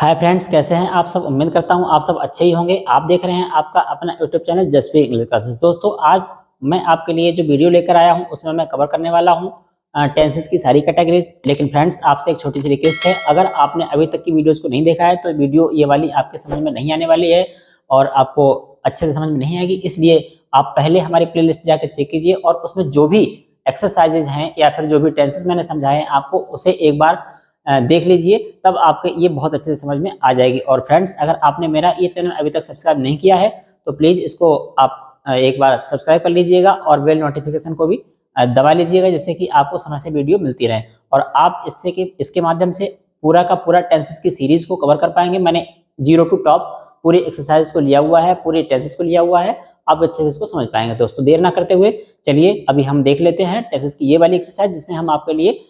Hi friends, कैसे हैं आप सब। उम्मीद करता हूं आप सब अच्छे ही होंगे। आप देख रहे हैं आपका अपना YouTube channel Jaspreet English classes. दोस्तों, आज मैं आपके लिए जो वीडियो लेकर आया हूं उसमें मैं कवर करने वाला हूं टेंसेस की सारी कैटेगरीज। लेकिन फ्रेंड्स, आपसे एक छोटी सी रिक्वेस्ट है, अगर आपने अभी तक की वीडियोज़ को नहीं देखा है तो वीडियो ये वाली आपके समझ में नहीं आने वाली है और आपको अच्छे से समझ में नहीं आएगी। इसलिए आप पहले हमारी प्ले लिस्ट जाकर चेक कीजिए और उसमें जो भी एक्सरसाइजेज हैं या फिर जो भी टेंसेस मैंने समझाए हैं आपको उसे एक बार देख लीजिए, तब आपके ये बहुत अच्छे से समझ में आ जाएगी। और फ्रेंड्स, अगर आपने मेरा ये चैनल अभी तक सब्सक्राइब नहीं किया है तो प्लीज़ इसको आप एक बार सब्सक्राइब कर लीजिएगा और बेल नोटिफिकेशन को भी दबा लीजिएगा, जिससे कि आपको समय से वीडियो मिलती रहे और आप इसके माध्यम से पूरा का पूरा टेंसेस की सीरीज को कवर कर पाएंगे। मैंने 0 to टॉप पूरी एक्सरसाइज को लिया हुआ है, पूरी टेंसेस को लिया हुआ है, आप अच्छे से इसको समझ पाएंगे। दोस्तों, देर ना करते हुए चलिए अभी हम देख लेते हैं टेंसेस की ये वाली एक्सरसाइज, जिसमें हम आपके लिए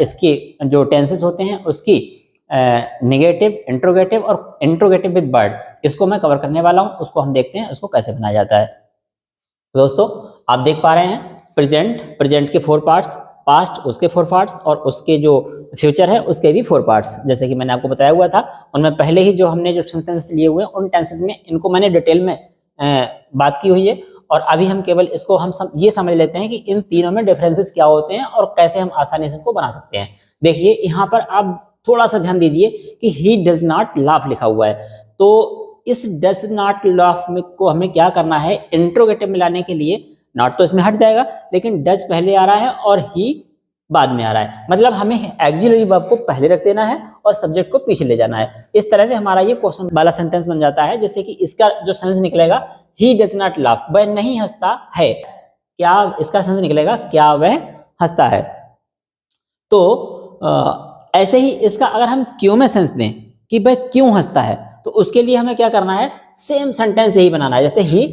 इसके जो टेंसेस होते हैं उसकी नेगेटिव, इंट्रोगेटिव और इंट्रोगेटिव विद वर्ड, इसको मैं कवर करने वाला हूं। उसको हम देखते हैं उसको कैसे बनाया जाता है। तो दोस्तों, आप देख पा रहे हैं प्रेजेंट के 4 पार्ट्स, पास्ट उसके 4 पार्ट्स और उसके जो फ्यूचर है उसके भी 4 पार्ट्स। जैसे कि मैंने आपको बताया हुआ था, उनमें पहले ही जो हमने जो सेंटेंस लिए हुए हैं उन टेंसेस में इनको मैंने डिटेल में बात की हुई है और अभी हम केवल इसको ये समझ लेते हैं कि इन तीनों में डिफरेंसेस क्या होते हैं और कैसे हम आसानी से इनको बना सकते हैं। देखिए, यहाँ पर आप थोड़ा सा ध्यान दीजिए कि ही डज नॉट लाफ लिखा हुआ है, तो इस डज नॉट लाफ में को हमें क्या करना है, इंट्रोगेटिव में लाने के लिए नॉट तो इसमें हट जाएगा, लेकिन डज पहले आ रहा है और ही बाद में आ रहा है। मतलब हमें एक्सिलरी वर्ब को पहले रख देना है और सब्जेक्ट को पीछे ले जाना है। इस तरह से हमारा ये क्वेश्चन वाला सेंटेंस बन जाता है। जैसे कि इसका जो सेंस निकलेगा, ही डज नॉट लाफ, वह नहीं हंसता है। क्या इसका सेंस निकलेगा, क्या वह हंसता है। तो ऐसे ही इसका अगर हम क्यों में सेंस दें कि वह क्यों हंसता है, तो उसके लिए हमें क्या करना है, सेम सेंटेंस यही बनाना है। जैसे ही,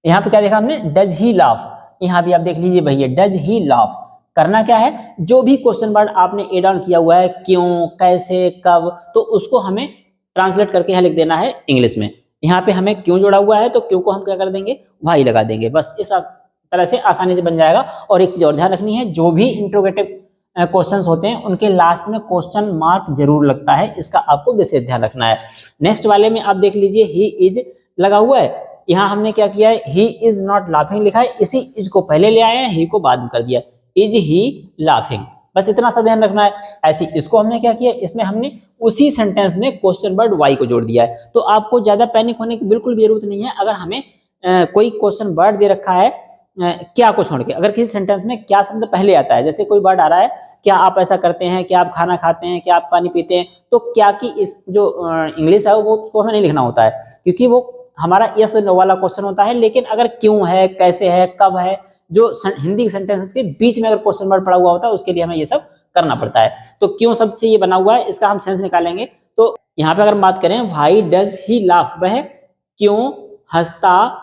यहाँ पे क्या देखा हमने, डज ही लाफ, यहाँ भी आप देख लीजिए भैया, डज ही लाफ। करना क्या है, जो भी क्वेश्चन वर्ड आपने एड ऑन किया हुआ है, क्यों, कैसे, कब, तो उसको हमें ट्रांसलेट करके यहाँ लिख देना है इंग्लिश में। यहाँ पे हमें क्यों जोड़ा हुआ है तो क्यों को हम क्या कर देंगे, वाई लगा देंगे। बस इस तरह से आसानी से बन जाएगा। और एक चीज और ध्यान रखनी है, जो भी इंट्रोगेटिव क्वेश्चंस होते हैं उनके लास्ट में क्वेश्चन मार्क जरूर लगता है, इसका आपको विशेष ध्यान रखना है। नेक्स्ट वाले में आप देख लीजिए, ही इज लगा हुआ है, यहाँ हमने क्या किया है, ही इज नॉट लाफिंग लिखा है, इसी इज को पहले ले आए हैं, ही को बाद में कर दिया, इज ही लाफिंग। बस इतना सा ध्यान रखना है। ऐसे इसको हमने क्या किया, इसमें हमने उसी सेंटेंस में क्वेश्चन वर्ड वाई को जोड़ दिया है। तो आपको ज्यादा पैनिक होने की बिल्कुल भी जरूरत नहीं है। अगर हमें कोई क्वेश्चन वर्ड दे रखा है क्या को छोड़ के, अगर किसी सेंटेंस में क्या शब्द पहले आता है, जैसे कोई वर्ड आ रहा है, क्या आप ऐसा करते हैं, क्या आप खाना खाते हैं, क्या आप पानी पीते हैं, तो क्या की इस जो इंग्लिश है वो उसको हमें नहीं लिखना होता है, क्योंकि वो हमारा यस नो वाला क्वेश्चन होता है। लेकिन अगर क्यों है, कैसे है, कब है, जो हिंदी सेंटेंसेस के बीच में अगर क्वेश्चन वर्ड पड़ा हुआ होता है, उसके लिए हमें ये सब करना पड़ता है। तो क्यों शब्द से ये बना हुआ है, इसका हम सेंस निकालेंगे। तो यहाँ पे अगर बात करें, व्हाई डज ही लाफ, वह क्यों हंसता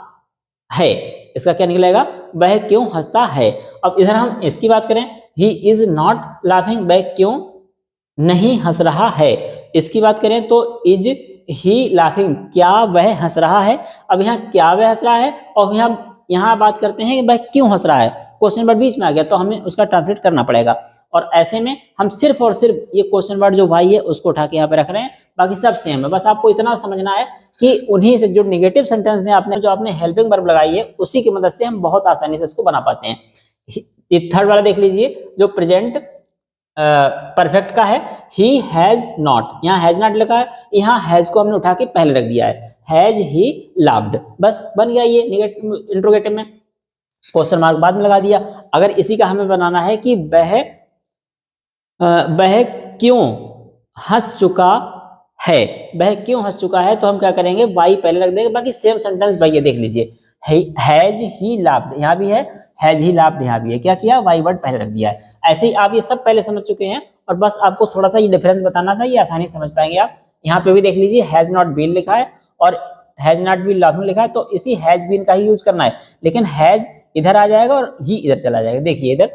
है, इसका क्या निकलेगा, वह क्यों हंसता है। अब इधर हम इसकी बात करें, ही इज नॉट लाफिंग, वह क्यों नहीं हंस रहा है। इसकी बात करें तो इज ही लाफिंग, क्या वह हंस रहा है। अब यहाँ क्या वह हंस रहा है और यहाँ बात करते हैं कि वह क्यों हंस रहा है, क्वेश्चन वर्ड बीच में आ गया तो हमें उसका ट्रांसलेट करना पड़ेगा। और ऐसे में हम सिर्फ और सिर्फ ये क्वेश्चन वर्ड जो भाई है उसको उठा के यहाँ पे रख रहे हैं, बाकी सब सेम है। बस आपको इतना समझना है कि उन्हीं से जो नेगेटिव सेंटेंस में आपने हेल्पिंग वर्ब लगाई है उसी की मदद से हम बहुत आसानी से इसको बना पाते हैं। ये थर्ड वाला देख लीजिए, जो प्रेजेंट परफेक्ट का है, ही हैज नॉट, यहाँ हैज नॉट लिखा है, यहाँ हैज को हमने उठा के पहले रख दिया है, हैज ही लाव्ड। बस बन गया ये नेगेटिव इंट्रोगेटिव में, क्वेश्चन मार्क बाद में लगा दिया। अगर इसी का हमें बनाना है कि वह क्यों हंस चुका है, वह क्यों हंस चुका है, तो हम क्या करेंगे, वाई पहले रख देंगे। बाकी सेम सेंटेंस भाई ये देख लीजिए, हैज ही लाफ्ड, यहाँ भी है, हैज ही लाफ्ड, यहाँ भी है, क्या किया, वाई वर्ड पहले रख दिया है। ऐसे ही आप ये सब पहले समझ चुके हैं और बस आपको थोड़ा सा ये डिफरेंस बताना था, ये आसानी से समझ पाएंगे आप। यहाँ पे भी देख लीजिए, हैज नॉट बीन लिखा है और हैज नॉट बीन लाफिंग लिखा है, तो इसी हैज बीन का ही यूज करना है। लेकिन हैज इधर आ जाएगा और ही इधर चला जाएगा। देखिए इधर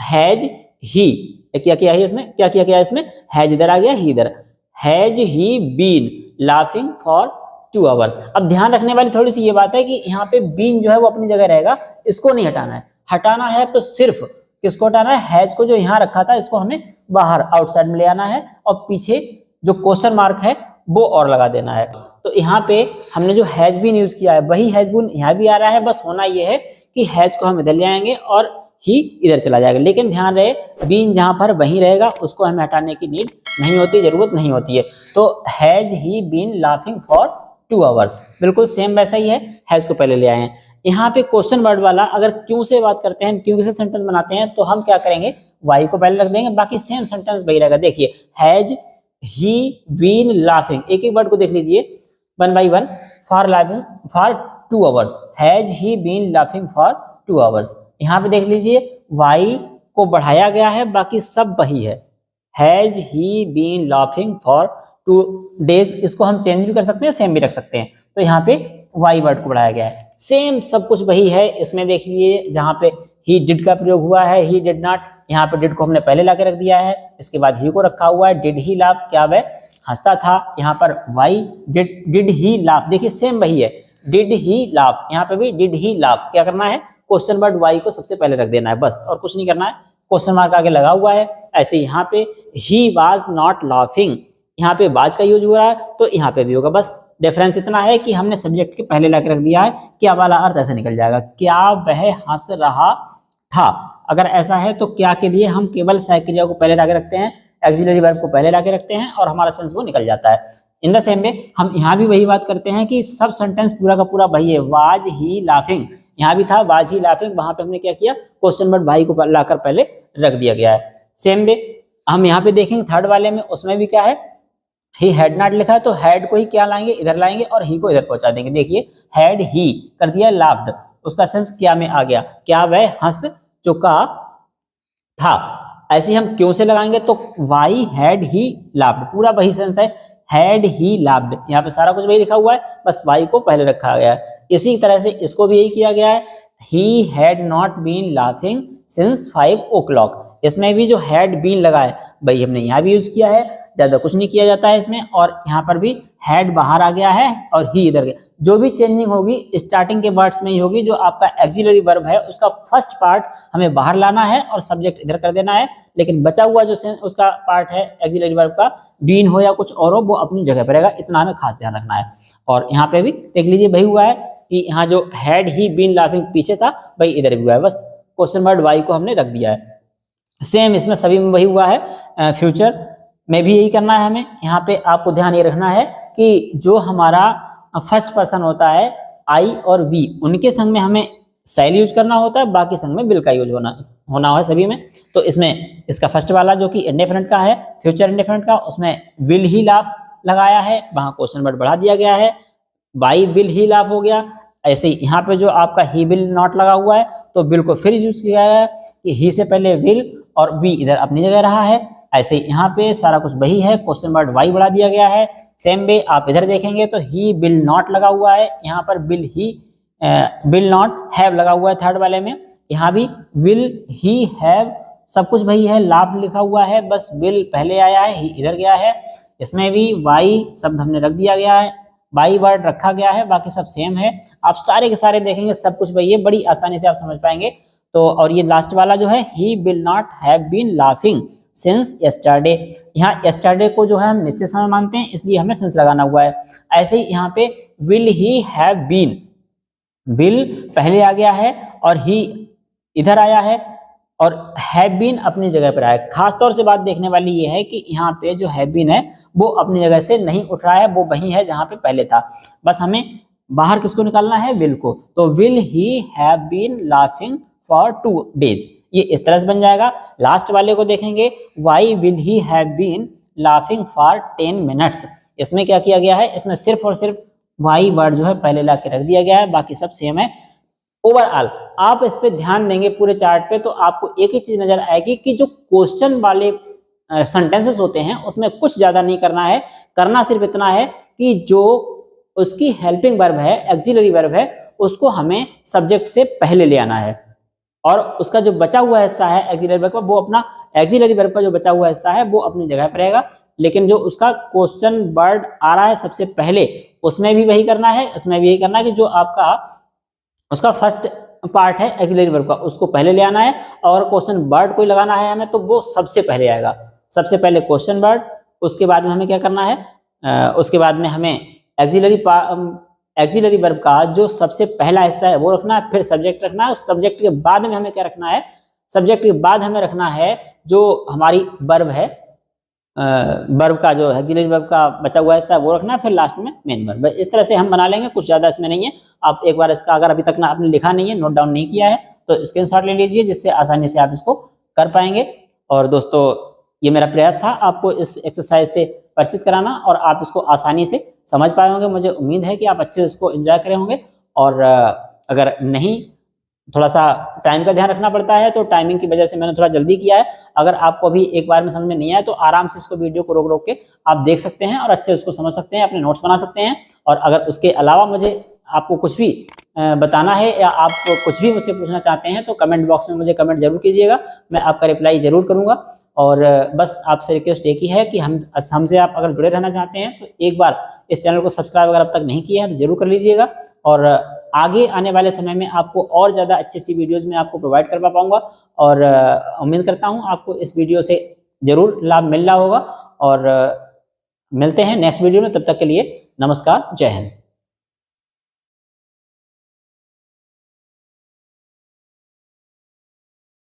हैज ही, क्या किया है इसमें, क्या किया इसमें, हैज इधर आ गया, ही इधर, has he been laughing for 2 hours. अब ध्यान रखने वाली थोड़ी सी ये बात है कि यहाँ पे बीन जो है वो अपनी जगह रहेगा, इसको नहीं हटाना है। हटाना है तो सिर्फ किसको हटाना है, हैज को जो यहाँ रखा था इसको हमें बाहर आउटसाइड में ले आना है और पीछे जो क्वेश्चन मार्क है वो और लगा देना है। तो यहाँ पे हमने जो हैज बीन यूज किया है वही हैज बीन यहाँ भी आ रहा है, बस होना ये है कि हैज को हम इधर ले आएंगे और ही इधर चला जाएगा। लेकिन ध्यान रहे बीन जहाँ पर वहीं रहेगा, उसको हमें हटाने की नीड नहीं होती, जरूरत नहीं होती है। तो has he been laughing for 2 hours, बिल्कुल सेम वैसा ही है, हैज को पहले ले आए हैं। यहाँ पे क्वेश्चन वर्ड वाला अगर क्यों से बात करते हैं, क्यों से सेंटेंस बनाते हैं, तो हम क्या करेंगे, वाई को पहले रख देंगे, बाकी सेम सेंटेंस वही रहेगा। देखिए हैज ही बीन लाफिंग, एक एक वर्ड को देख लीजिए one by one. For laughing for 2 hours, has he been laughing for 2 hours. यहाँ पे देख लीजिए वाई को बढ़ाया गया है, बाकी सब वही है, has he been laughing for 2 days. इसको हम चेंज भी कर सकते हैं, सेम भी रख सकते हैं। तो यहाँ पे वाई वर्ड को बढ़ाया गया है, सेम सब कुछ वही है। इसमें देखिए जहाँ पे ही डिड का प्रयोग हुआ है, ही डिड नॉट, यहाँ पे डिड को हमने पहले ला के रख दिया है, इसके बाद ही को रखा हुआ है। डिड ही लाफ, क्या वह हंसता था, यहाँ पर वाई डिड ही लाफ, देखिए सेम वही है, डिड ही लाफ, यहाँ पे भी डिड ही लाफ। क्या करना है, क्वेश्चन वर्ड वाई को सबसे पहले रख देना है, बस और कुछ नहीं करना है। क्वेश्चन मार्क आगे लगा हुआ है। ऐसे यहाँ पे ही वाज नॉट लाफिंग, यहाँ पे वाज का यूज हो रहा है, तो यहाँ पे भी होगा। बस डिफरेंस इतना है कि हमने सब्जेक्ट के पहले ला के रख दिया है, क्या वाला अर्थ ऐसे निकल जाएगा, क्या वह हंस रहा था। अगर ऐसा है तो क्या के लिए हम केवल सहायक क्रिया को पहले ला के रखते हैं, एक्सिलरी वर्ब को पहले ला के रखते हैं और हमारा सेंस वो निकल जाता है। इन द सेम वे हम यहाँ भी वही बात करते हैं कि सब सेंटेंस पूरा का पूरा वही है, वाज ही लाफिंग, यहाँ भी था वाज ही लाफिंग, वहां पे हमने क्या किया, क्वेश्चन वर्ड भाई को लाकर पहले रख दिया गया है। सेम वे हम यहाँ पे देखेंगे थर्ड वाले में, उसमें भी क्या है, ही हैड नॉट लिखा है, तो हैड को ही क्या लाएंगे, इधर लाएंगे और ही को इधर पहुंचा देंगे। देखिए हैड ही कर दिया लाफ्ड, उसका सेंस क्या में आ गया, क्या वह हंस चुका था। ऐसे हम क्यों से लगाएंगे, तो वाई हैड ही लाफ्ड, पूरा वही सेंस है, हैड ही लाफ्ड, यहाँ पे सारा कुछ वही लिखा हुआ है, बस वाई को पहले रखा गया है। इसी तरह से इसको भी यही किया गया है, he had not been laughing since 5 o'clock, इसमें भी जो हैड बीन लगा है वही हमने यहाँ भी यूज किया है, ज्यादा कुछ नहीं किया जाता है इसमें। और यहाँ पर भी हैड बाहर आ गया है और ही इधर गया। जो भी चेंजिंग होगी स्टार्टिंग के वर्ड्स में ही होगी, जो आपका एक्सिलरी वर्ब है उसका फर्स्ट पार्ट हमें बाहर लाना है और सब्जेक्ट इधर कर देना है, लेकिन बचा हुआ जो उसका पार्ट है एक्सिलरी वर्ब का, बीन हो या कुछ और हो, वो अपनी जगह पर रहेगा, इतना हमें खास ध्यान रखना है। और यहाँ पे भी देख लीजिए वही हुआ है कि यहाँ जो हैड ही बीन लाफिंग पीछे था वही इधर भी हुआ है, बस क्वेश्चन वर्ड वाई को हमने रख दिया है। सेम इसमें सभी में वही हुआ है, फ्यूचर में भी यही करना है हमें। यहाँ पे आपको ध्यान ये रखना है कि जो हमारा फर्स्ट पर्सन होता है आई और वी, उनके संग में हमें शैल यूज करना होता है, बाकी संग में विल का यूज होना है सभी में। तो इसमें इसका फर्स्ट वाला जो कि इंडेफिनिट का है, फ्यूचर इंडेफिनिट का, उसमें विल ही लाफ लगाया है, वहां क्वेश्चन वर्ड बढ़ा दिया गया है, बाई विल ही लाफ हो गया। ऐसे ही यहाँ पे जो आपका ही विल नॉट लगा हुआ है, तो विल को फिर यूज किया है कि ही से पहले विल और वी इधर अपनी जगह रहा है। ऐसे यहाँ पे सारा कुछ वही है, क्वेश्चन वर्ड वाई बढ़ा दिया गया है। सेम वे आप इधर देखेंगे तो ही विल नॉट लगा हुआ है, यहाँ पर विल नॉट हैव लगा हुआ है थर्ड वाले में, यहाँ भी विल ही हैव, सब कुछ वही है, लाभ लिखा हुआ है, बस विल पहले आया है, ही इधर गया है। इसमें भी वाई शब्द हमने रख दिया गया है, वाई वर्ड रखा गया है, बाकी सब सेम है। आप सारे के सारे देखेंगे सब कुछ वही है, बड़ी आसानी से आप समझ पाएंगे। तो और ये लास्ट वाला जो है, he will not have been laughing since yesterday, यहाँ यस्टरडे को जो है हम निश्चित समय मानते हैं, इसलिए हमें सिंस लगाना हुआ है। ऐसे ही यहाँ पे will he have been, will पहले आ गया है और ही इधर आया है और हैव बीन अपनी जगह पर आया है। खास तौर से बात देखने वाली ये है कि यहाँ पे जो हैव बीन है वो अपनी जगह से नहीं उठ रहा है, वो वही है जहाँ पे पहले था, बस हमें बाहर किसको निकालना है, विल को। तो will he have been laughing for 2 days, ये इस तरह से बन जाएगा। लास्ट वाले को देखेंगे, why will he have been laughing for 10 minutes, इसमें क्या किया गया है, इसमें सिर्फ और सिर्फ वाई वर्ड जो है पहले ला के रख दिया गया है, बाकी सब सेम है। ओवरऑल आप इस पे ध्यान देंगे पूरे चार्ट पे तो आपको एक ही चीज नजर आएगी कि जो क्वेश्चन वाले सेंटेंसेस होते हैं उसमें कुछ ज्यादा नहीं करना है, करना सिर्फ इतना है कि जो उसकी हेल्पिंग वर्ब है, एक्सिलरी वर्ब है, उसको हमें सब्जेक्ट से पहले ले आना है और उसका जो बचा हुआ हिस्सा है एक्सिलरी वर्ब का, वो अपना एक्सिलरी वर्ब का जो बचा हुआ हिस्सा है वो अपनी जगह पर रहेगा। लेकिन जो उसका क्वेश्चन वर्ड आ रहा है सबसे पहले, उसमें भी वही करना है, इसमें भी यही करना है कि जो आपका उसका फर्स्ट पार्ट है एक्सिलरी वर्ब का, उसको पहले ले आना है और क्वेश्चन वर्ड कोई लगाना है हमें, तो वो सबसे पहले आएगा। सबसे पहले क्वेश्चन वर्ड, उसके बाद में हमें क्या करना है, उसके बाद में हमें एक्सिलरी वर्ब का जो सबसे पहला हिस्सा है वो रखना है, फिर सब्जेक्ट रखना है। उस सब्जेक्ट के बाद में हमें क्या रखना है, सब्जेक्ट के बाद हमें रखना है जो हमारी वर्ब है, वर्ब का जो एक्सिलरी वर्ब का बचा हुआ हिस्सा वो रखना है, फिर लास्ट में मेन वर्ब। इस तरह से हम बना लेंगे, कुछ ज़्यादा इसमें नहीं है। आप एक बार इसका अगर अभी तक ना आपने लिखा नहीं है, नोट डाउन नहीं किया है, तो स्क्रीनशॉट ले लीजिए, जिससे आसानी से आप इसको कर पाएंगे। और दोस्तों ये मेरा प्रयास था आपको इस एक्सरसाइज से परिचित कराना, और आप इसको आसानी से समझ पाए होंगे। मुझे उम्मीद है कि आप अच्छे से इसको एंजॉय करे होंगे। और अगर नहीं, थोड़ा सा टाइम का ध्यान रखना पड़ता है, तो टाइमिंग की वजह से मैंने थोड़ा जल्दी किया है। अगर आपको अभी एक बार में समझ में नहीं आया तो आराम से इसको वीडियो को रोक रोक के आप देख सकते हैं और अच्छे उसको समझ सकते हैं, अपने नोट्स बना सकते हैं। और अगर उसके अलावा मुझे आपको कुछ भी बताना है या आप कुछ भी मुझसे पूछना चाहते हैं तो कमेंट बॉक्स में मुझे कमेंट जरूर कीजिएगा, मैं आपका रिप्लाई जरूर करूंगा। और बस आपसे रिक्वेस्ट एक ही है कि हमसे आप अगर जुड़े रहना चाहते हैं तो एक बार इस चैनल को सब्सक्राइब अगर अब तक नहीं किया है तो जरूर कर लीजिएगा। और आगे आने वाले समय में आपको और ज़्यादा अच्छी वीडियोज़ में आपको प्रोवाइड कर पाऊंगा। और उम्मीद करता हूँ आपको इस वीडियो से जरूर लाभ मिल रहा होगा। और मिलते हैं नेक्स्ट वीडियो में, तब तक के लिए नमस्कार, जय हिंद।